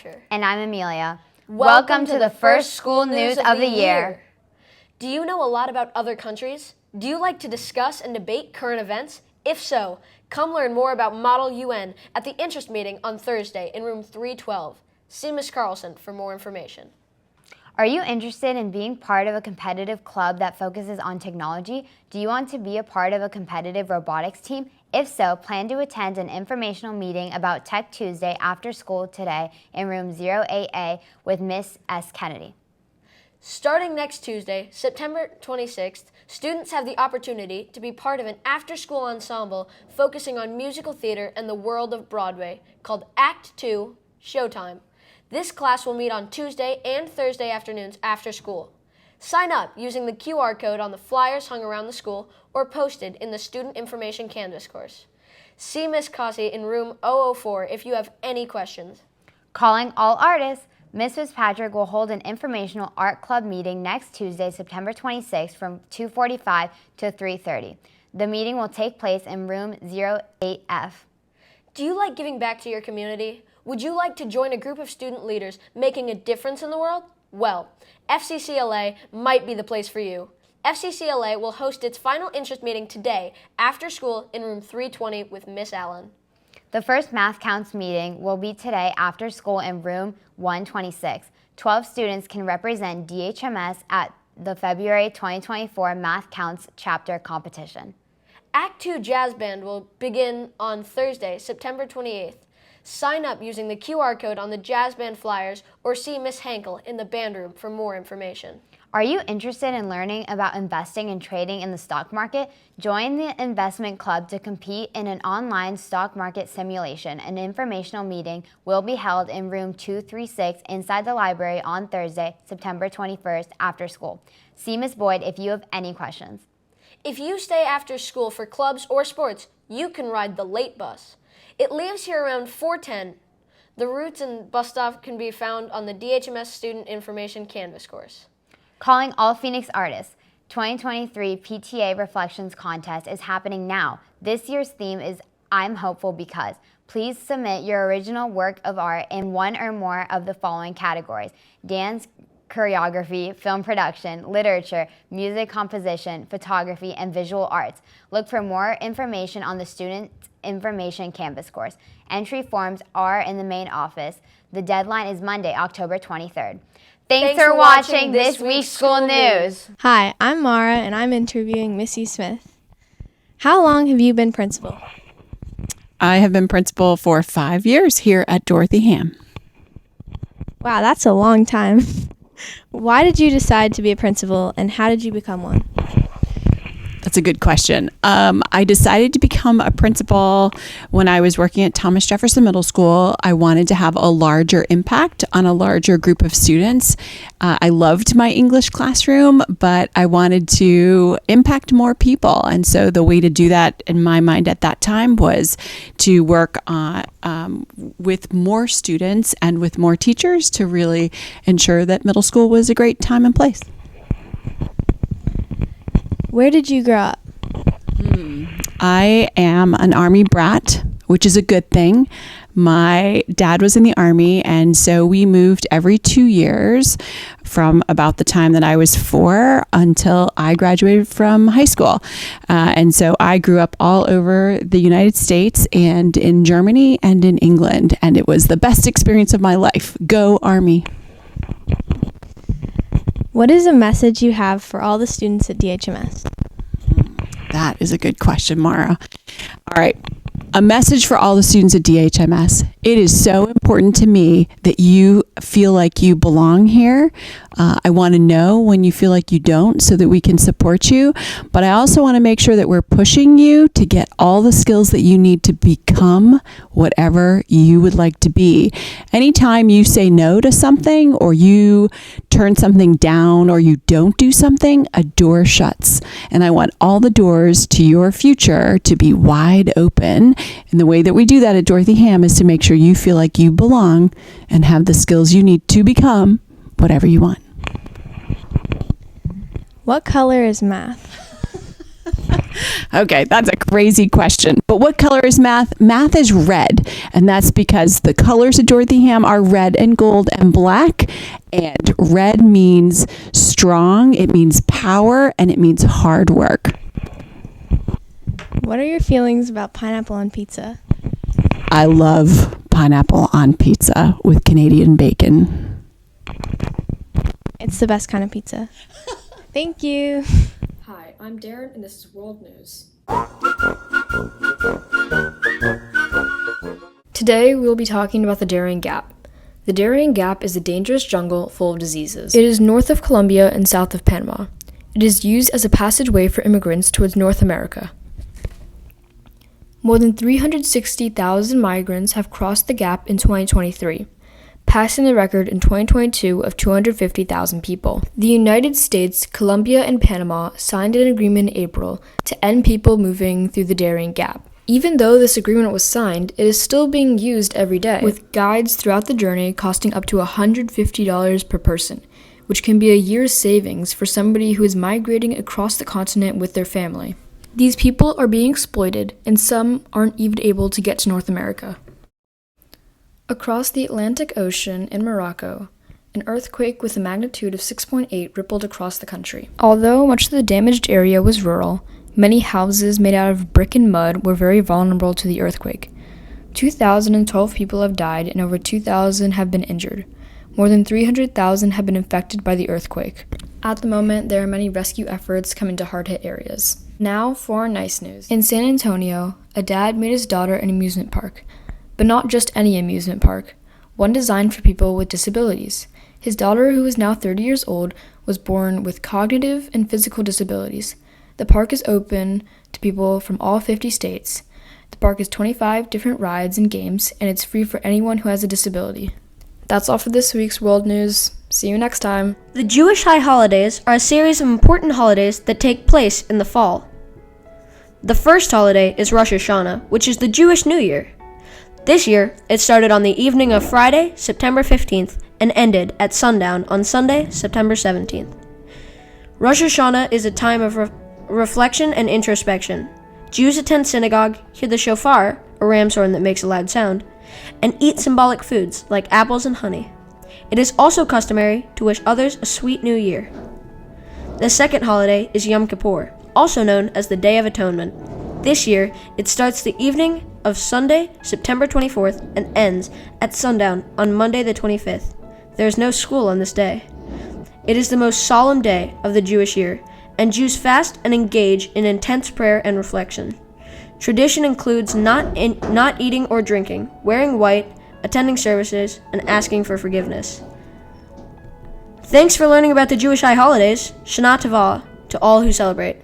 Asher. And I'm Amelia. Welcome to the first school news of the year. Do you know a lot about other countries? Do you like to discuss and debate current events? If so, come learn more about Model UN at the interest meeting on Thursday in room 312. See Ms. Carlson for more information. Are you interested in being part of a competitive club that focuses on technology? Do you want to be a part of a competitive robotics team? If so, plan to attend an informational meeting about Tech Tuesday after school today in room 08A with Miss S. Kennedy. Starting next Tuesday, September 26th, students have the opportunity to be part of an after-school ensemble focusing on musical theater and the world of Broadway called Act 2 Showtime. This class will meet on Tuesday and Thursday afternoons after school. Sign up using the QR code on the flyers hung around the school or posted in the Student Information Canvas course. See Miss Cossey in room 004 if you have any questions. Calling all artists, Ms. Fitzpatrick will hold an informational art club meeting next Tuesday, September 26th from 2:45 to 3:30. The meeting will take place in room 08F. Do you like giving back to your community? Would you like to join a group of student leaders making a difference in the world? Well, FCCLA might be the place for you. FCCLA will host its final interest meeting today after school in room 320 with Miss Allen. The first Math Counts meeting will be today after school in room 126. 12 students can represent DHMS at the February 2024 Math Counts chapter competition. Act 2 Jazz Band will begin on Thursday, September 28th. Sign up using the QR code on the Jazz Band flyers or see Miss Hankel in the band room for more information. Are you interested in learning about investing and trading in the stock market? Join the investment club to compete in an online stock market simulation. An informational meeting will be held in room 236 inside the library on Thursday, September 21st after school. See Ms. Boyd if you have any questions. If you stay after school for clubs or sports, you can ride the late bus. It leaves here around 4:10. The routes and bus stop can be found on the DHMS Student Information Canvas course. Calling all Phoenix artists. 2023 PTA Reflections Contest is happening now. This year's theme is I'm Hopeful Because. Please submit your original work of art in one or more of the following categories: dance, choreography, film production, literature, music composition, photography, and visual arts. Look for more information on the Student Information Canvas course. Entry forms are in the main office. The deadline is Monday, October 23rd. Thanks for watching this week's school news. Hi, I'm Mara, and I'm interviewing Missy Smith. How long have you been principal? I have been principal for 5 years here at Dorothy Ham. Wow, that's a long time. Why did you decide to be a principal, and how did you become one? That's a good question. I decided to become a principal when I was working at Thomas Jefferson Middle School. I wanted to have a larger impact on a larger group of students. I loved my English classroom, but I wanted to impact more people. And so the way to do that in my mind at that time was to work with more students and with more teachers to really ensure that middle school was a great time and place. Where did you grow up? I am an Army brat, which is a good thing. My dad was in the Army, and so we moved every 2 years from about the time that I was 4 until I graduated from high school. And so I grew up all over the United States and in Germany and in England, and it was the best experience of my life. Go Army. What is a message you have for all the students at DHMS? That is a good question, Mara. All right. A message for all the students at DHMS. It is so important to me that you feel like you belong here. I want to know when you feel like you don't so that we can support you. But I also want to make sure that we're pushing you to get all the skills that you need to become whatever you would like to be. Anytime you say no to something or you turn something down or you don't do something, a door shuts. And I want all the doors to your future to be wide open. And the way that we do that at Dorothy Ham is to make sure you feel like you belong and have the skills you need to become whatever you want. What color is math? Okay, that's a crazy question. But what color is math? Math is red, and that's because the colors of Dorothy Ham are red and gold and black. And red means strong, it means power, and it means hard work. What are your feelings about pineapple on pizza? I love pineapple on pizza with Canadian bacon. It's the best kind of pizza. Thank you. Hi, I'm Darren, and this is World News. Today, we will be talking about the Darien Gap. The Darien Gap is a dangerous jungle full of diseases. It is north of Colombia and south of Panama. It is used as a passageway for immigrants towards North America. More than 360,000 migrants have crossed the gap in 2023, passing the record in 2022 of 250,000 people. The United States, Colombia, and Panama signed an agreement in April to end people moving through the Darien Gap. Even though this agreement was signed, it is still being used every day, with guides throughout the journey costing up to $150 per person, which can be a year's savings for somebody who is migrating across the continent with their family. These people are being exploited, and some aren't even able to get to North America. Across the Atlantic Ocean in Morocco, an earthquake with a magnitude of 6.8 rippled across the country. Although much of the damaged area was rural, many houses made out of brick and mud were very vulnerable to the earthquake. 2,012 people have died and over 2,000 have been injured. More than 300,000 have been affected by the earthquake. At the moment, there are many rescue efforts coming to hard-hit areas. Now for our nice news. In San Antonio, a dad made his daughter an amusement park. But not just any amusement park, one designed for people with disabilities. His daughter, who is now 30 years old, was born with cognitive and physical disabilities. The park is open to people from all 50 states. The park has 25 different rides and games, and it's free for anyone who has a disability. That's all for this week's World News. See you next time. The Jewish High Holidays are a series of important holidays that take place in the fall. The first holiday is Rosh Hashanah, which is the Jewish New Year. This year, it started on the evening of Friday, September 15th, and ended at sundown on Sunday, September 17th. Rosh Hashanah is a time of reflection and introspection. Jews attend synagogue, hear the shofar, a ram's horn that makes a loud sound, and eat symbolic foods like apples and honey. It is also customary to wish others a sweet new year. The second holiday is Yom Kippur, also known as the Day of Atonement. This year, it starts the evening of Sunday, September 24th, and ends at sundown on Monday the 25th. There is no school on this day. It is the most solemn day of the Jewish year, and Jews fast and engage in intense prayer and reflection. Tradition includes not eating or drinking, wearing white, attending services, and asking for forgiveness. Thanks for learning about the Jewish High Holidays. Shana Tova to all who celebrate.